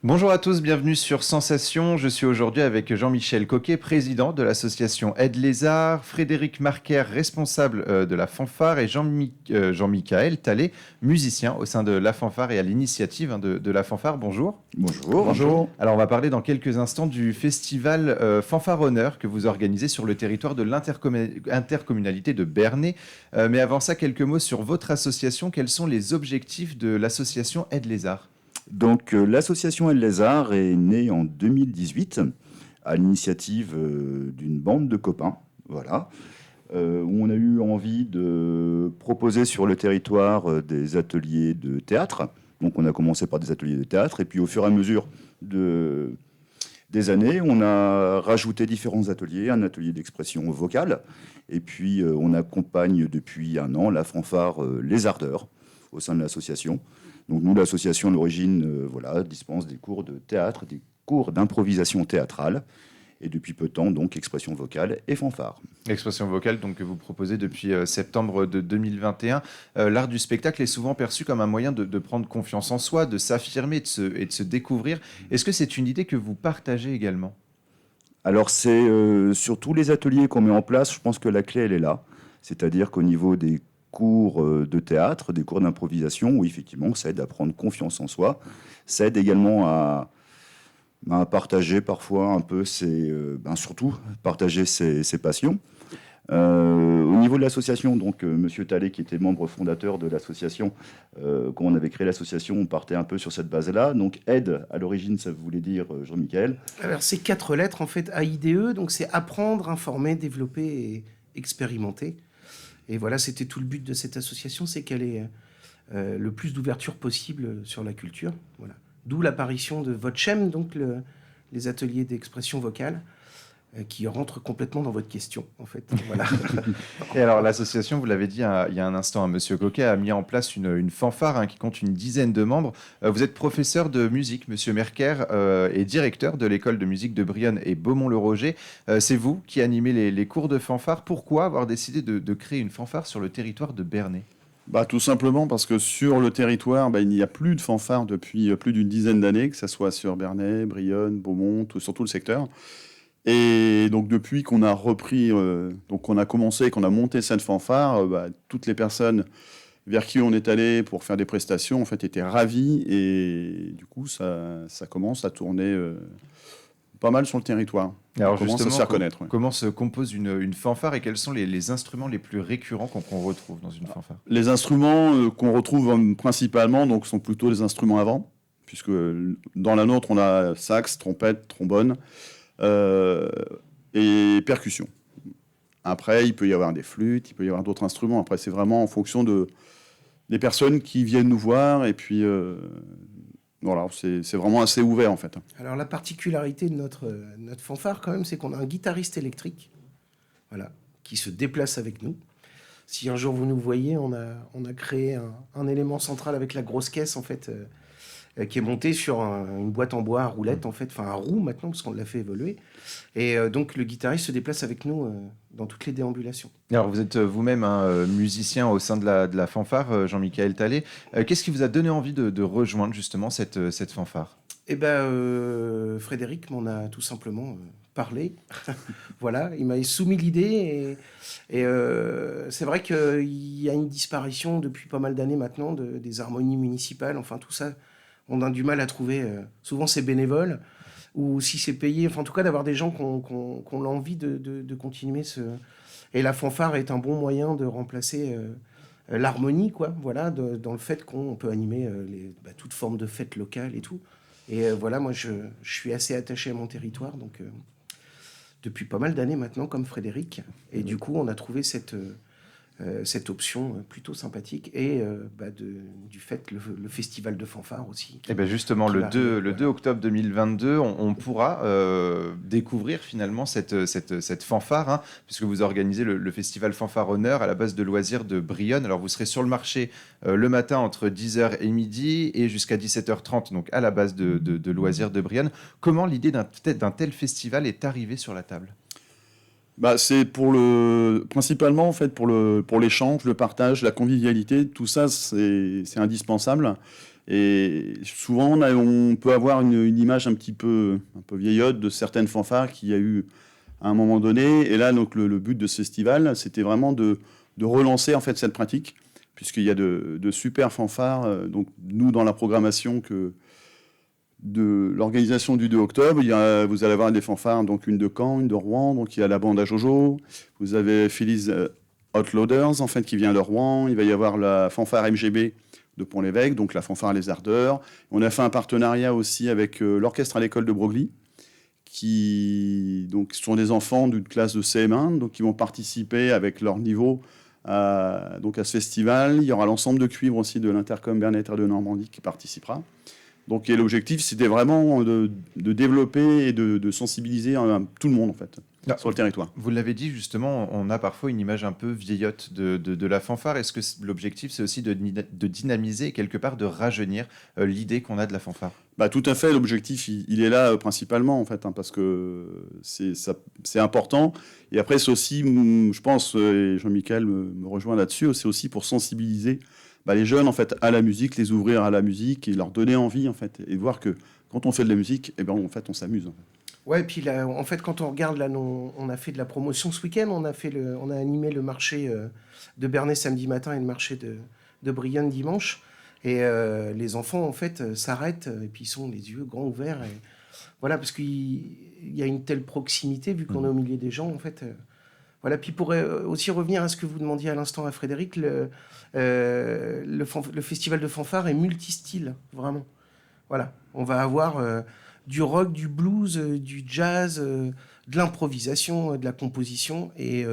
Bonjour à tous, bienvenue sur Sensation. Je suis aujourd'hui avec Jean-Michel Coquet, président de l'association Aide les Arts, Frédéric Marquer, responsable de la fanfare, et Jean-Michael Tallet, musicien au sein de la fanfare et à l'initiative de la fanfare. Bonjour. Bonjour. Bonjour. Alors on va parler dans quelques instants du festival Fanfare Honneur que vous organisez sur le territoire de l'intercommunalité de Bernay. Mais avant ça, quelques mots sur votre association. Quels sont les objectifs de l'association Aide les Arts ? Donc, l'association Elle les Arts est née en 2018 à l'initiative d'une bande de copains, voilà, où on a eu envie de proposer sur le territoire des ateliers de théâtre. Donc, on a commencé par des ateliers de théâtre, et puis au fur et à mesure des années, on a rajouté différents ateliers, un atelier d'expression vocale, et puis on accompagne depuis un an la fanfare Les Ardeurs au sein de l'association. Donc nous, l'association, à l'origine, dispense des cours de théâtre, des cours d'improvisation théâtrale, et depuis peu de temps, donc, expression vocale et fanfare. L'expression vocale donc, que vous proposez depuis septembre de 2021. L'art du spectacle est souvent perçu comme un moyen de prendre confiance en soi, de s'affirmer et de se découvrir. Est-ce que c'est une idée que vous partagez également ? Alors c'est sur tous les ateliers qu'on met en place, je pense que la clé, elle est là. C'est-à-dire qu'au niveau des cours de théâtre, des cours d'improvisation, où effectivement, ça aide à prendre confiance en soi. Ça aide également à partager parfois un peu surtout partager ses passions. Au niveau de l'association, donc Monsieur Tallet, qui était membre fondateur de l'association, quand on avait créé l'association, on partait un peu sur cette base-là. Donc aide, à l'origine, ça voulait dire Jean-Michel. Alors, c'est 4 lettres, en fait, AIDE, donc c'est apprendre, informer, développer et expérimenter. Et voilà, c'était tout le but de cette association, c'est qu'elle ait le plus d'ouverture possible sur la culture. Voilà. D'où l'apparition de VotChem, donc les ateliers d'expression vocale, qui rentrent complètement dans votre question, en fait. Voilà. Et alors l'association, vous l'avez dit il y a un instant, hein, Monsieur Coquet a mis en place une fanfare qui compte une dizaine de membres. Vous êtes professeur de musique, Monsieur Merker, et directeur de l'école de musique de Brionne et Beaumont-le-Roger. C'est vous qui animez les cours de fanfare. Pourquoi avoir décidé de créer une fanfare sur le territoire de Bernay ? Tout simplement parce que sur le territoire, il n'y a plus de fanfare depuis plus d'une dizaine d'années, que ce soit sur Bernay, Brionne, Beaumont, sur tout le secteur. Et donc depuis qu'on a repris, donc qu'on a commencé, qu'on a monté cette fanfare, toutes les personnes vers qui on est allé pour faire des prestations, en fait, étaient ravies. Et du coup, ça commence à tourner pas mal sur le territoire. Alors on commence à se faire connaître. Ouais. Comment se compose une fanfare et quels sont les instruments les plus récurrents qu'on retrouve dans une fanfare ? Les instruments qu'on retrouve principalement donc, sont plutôt les instruments à vent, puisque dans la nôtre, on a sax, trompette, trombone et percussion. Après, il peut y avoir des flûtes, il peut y avoir d'autres instruments. Après, c'est vraiment en fonction des personnes qui viennent nous voir. Et puis, voilà, c'est vraiment assez ouvert, en fait. Alors, la particularité de notre fanfare, quand même, c'est qu'on a un guitariste électrique, voilà, qui se déplace avec nous. Si un jour vous nous voyez, on a créé un élément central avec la grosse caisse, en fait, qui est monté sur une boîte en bois à roulettes, en fait, enfin à roue maintenant, parce qu'on l'a fait évoluer. Et donc, le guitariste se déplace avec nous dans toutes les déambulations. Alors, vous êtes vous-même un musicien au sein de la fanfare, Jean-Michael Tallet. Qu'est-ce qui vous a donné envie de rejoindre justement cette fanfare ? Eh ben, Frédéric m'en a tout simplement parlé. Voilà, il m'a soumis l'idée. Et c'est vrai qu'il y a une disparition depuis pas mal d'années maintenant des harmonies municipales, enfin tout ça. On a du mal à trouver, souvent c'est bénévole, ou si c'est payé, enfin en tout cas d'avoir des gens qui ont l'envie de continuer Et la fanfare est un bon moyen de remplacer l'harmonie, quoi, voilà, dans le fait qu'on peut animer toute forme de fête locale et tout. Et voilà, moi je suis assez attaché à mon territoire, donc depuis pas mal d'années maintenant, comme Frédéric. Et du coup, on a trouvé cette option plutôt sympathique et du fait le festival de fanfare aussi. Et bien justement, le 2 octobre 2022, on pourra découvrir finalement cette fanfare, puisque vous organisez le festival Fanfare Honneur à la base de loisirs de Brionne. Alors vous serez sur le marché le matin entre 10h et midi et jusqu'à 17h30, donc à la base de loisirs de Brionne. Comment l'idée d'un tel festival est arrivée sur la table ? C'est principalement en fait pour l'échange, le partage, la convivialité, tout ça c'est indispensable. Et souvent, on peut avoir une image un peu vieillotte de certaines fanfares qu'il y a eu à un moment donné. Et là, donc, le but de ce festival, c'était vraiment de relancer en fait cette pratique, puisqu'il y a de super fanfares. Donc, nous, dans la programmation de l'organisation du 2 octobre, vous allez avoir des fanfares, donc une de Caen, une de Rouen, donc il y a la bande à Jojo, vous avez Phyllis Outloaders, en fait, qui vient de Rouen, il va y avoir la fanfare MGB de Pont-l'Évêque, donc la fanfare Les Ardeurs. On a fait un partenariat aussi avec l'orchestre à l'école de Broglie, qui donc, sont des enfants d'une classe de CM1, donc qui vont participer avec leur niveau donc à ce festival. Il y aura l'ensemble de cuivre aussi de l'Intercom Bernet de Normandie qui participera. Donc, et l'objectif, c'était vraiment de développer et de sensibiliser tout le monde, en fait, sur le territoire. Vous l'avez dit, justement, on a parfois une image un peu vieillotte de la fanfare. Est-ce que l'objectif, c'est aussi de dynamiser, quelque part, de rajeunir l'idée qu'on a de la fanfare? Tout à fait, l'objectif, il est là principalement, en fait, parce que c'est important. Et après, c'est aussi, je pense, et Jean-Michel me rejoint là-dessus, c'est aussi pour sensibiliser les jeunes, en fait, à la musique, les ouvrir à la musique et leur donner envie, en fait, et voir que quand on fait de la musique, en fait, on s'amuse. Ouais, et puis là, en fait, quand on regarde, là, on a fait de la promotion ce week-end, on a animé le marché de Bernay samedi matin et le marché de Brionne dimanche. Et les enfants, en fait, s'arrêtent et puis ils sont les yeux grands ouverts. Et voilà, parce qu'il y a une telle proximité, vu qu'on est au milieu des gens, en fait. Voilà, puis pour aussi revenir à ce que vous demandiez à l'instant à Frédéric, le festival de fanfare est multistyle, vraiment. Voilà, on va avoir du rock, du blues, du jazz, de l'improvisation, de la composition et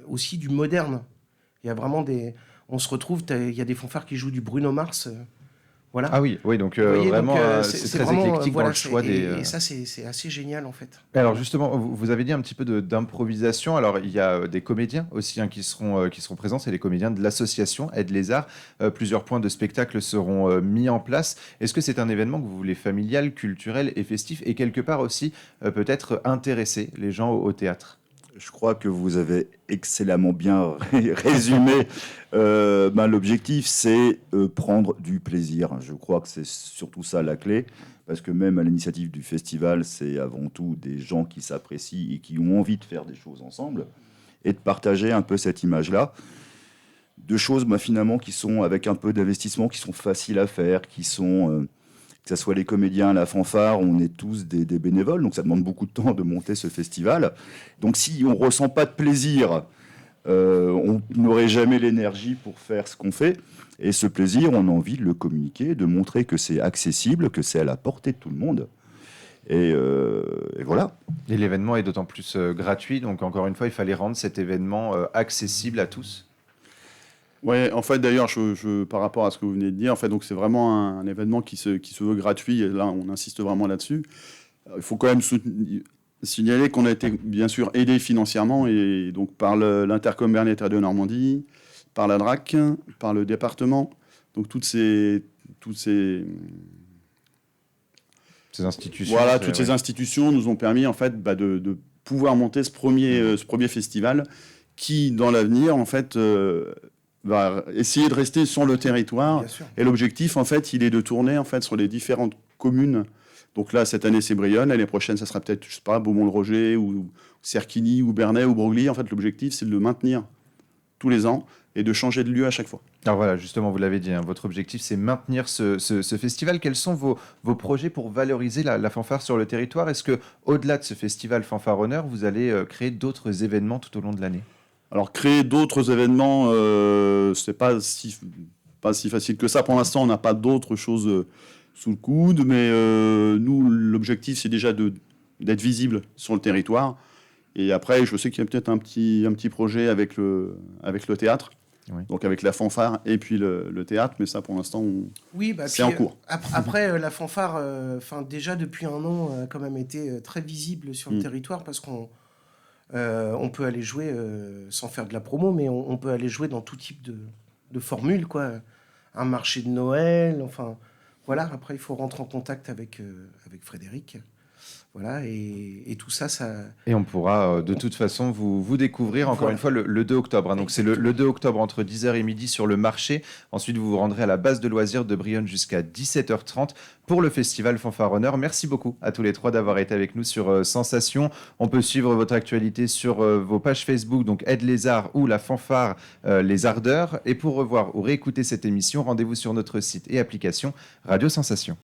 aussi du moderne. Il y a vraiment on se retrouve, il y a des fanfares qui jouent du Bruno Mars. Voilà. Ah oui, donc Vous voyez, vraiment, c'est très vraiment, éclectique dans voilà, le choix des... Et ça, c'est assez génial, en fait. Alors justement, vous avez dit un petit peu d'improvisation. Alors il y a des comédiens aussi qui seront présents, c'est les comédiens de l'association Aide les Arts. Plusieurs points de spectacle seront mis en place. Est-ce que c'est un événement que vous voulez familial, culturel et festif et quelque part aussi peut-être intéresser les gens au théâtre? Je crois que vous avez excellemment bien résumé. L'objectif, c'est prendre du plaisir. Je crois que c'est surtout ça la clé, parce que même à l'initiative du festival, c'est avant tout des gens qui s'apprécient et qui ont envie de faire des choses ensemble et de partager un peu cette image-là. De choses, finalement, qui sont avec un peu d'investissement, qui sont faciles à faire, qui sont... que ce soit les comédiens, la fanfare, on est tous des bénévoles, donc ça demande beaucoup de temps de monter ce festival. Donc si on ne ressent pas de plaisir, on n'aurait jamais l'énergie pour faire ce qu'on fait. Et ce plaisir, on a envie de le communiquer, de montrer que c'est accessible, que c'est à la portée de tout le monde. Et voilà. Et l'événement est d'autant plus gratuit, donc encore une fois, il fallait rendre cet événement accessible à tous. Ouais, en fait, d'ailleurs, par rapport à ce que vous venez de dire, en fait, donc c'est vraiment un événement qui se veut gratuit. Et là, on insiste vraiment là-dessus. Il faut quand même signaler qu'on a été, bien sûr, aidé financièrement et donc par l'Intercom Bernet de Normandie, par la DRAC, par le département. Donc toutes ces institutions. Voilà, toutes ces institutions nous ont permis en fait de pouvoir monter ce premier festival qui, dans l'avenir, en fait, va essayer de rester sur le territoire. Et l'objectif, en fait, il est de tourner en fait sur les différentes communes. Donc là, cette année, c'est Brionne. L'année prochaine, ça sera peut-être, je sais pas, Beaumont-le-Roger ou Cerquigny ou Bernay ou Broglie. En fait, l'objectif, c'est de le maintenir tous les ans et de changer de lieu à chaque fois. Alors voilà, justement, vous l'avez dit, votre objectif, c'est maintenir ce festival. Quels sont vos projets pour valoriser la fanfare sur le territoire? Est-ce que, au-delà de ce festival Fanfare Honneur, vous allez créer d'autres événements tout au long de l'année? Alors, créer d'autres événements, c'est pas si facile que ça. Pour l'instant, on n'a pas d'autres choses sous le coude, mais nous, l'objectif, c'est déjà d'être visible sur le territoire. Et après, je sais qu'il y a peut-être un petit projet avec le théâtre, oui. Donc avec la fanfare et puis le théâtre, mais ça, pour l'instant, c'est en cours. Après, la fanfare, déjà depuis un an, a quand même été très visible sur le territoire parce qu'on peut aller jouer, sans faire de la promo, mais on peut aller jouer dans tout type de formule, quoi. Un marché de Noël, enfin... Voilà, après, il faut rentrer en contact avec Frédéric. Voilà, et tout ça, Et on pourra de toute façon vous découvrir encore Voilà. une fois le 2 octobre. Hein. Donc c'est le 2 octobre entre 10h et midi sur le marché. Ensuite, vous vous rendrez à la base de loisirs de Brionne jusqu'à 17h30 pour le festival Fanfaronneur. Merci beaucoup à tous les trois d'avoir été avec nous sur Sensation. On peut suivre votre actualité sur vos pages Facebook, donc Aide les Arts ou la fanfare Les Ardeurs. Et pour revoir ou réécouter cette émission, rendez-vous sur notre site et application Radio Sensation.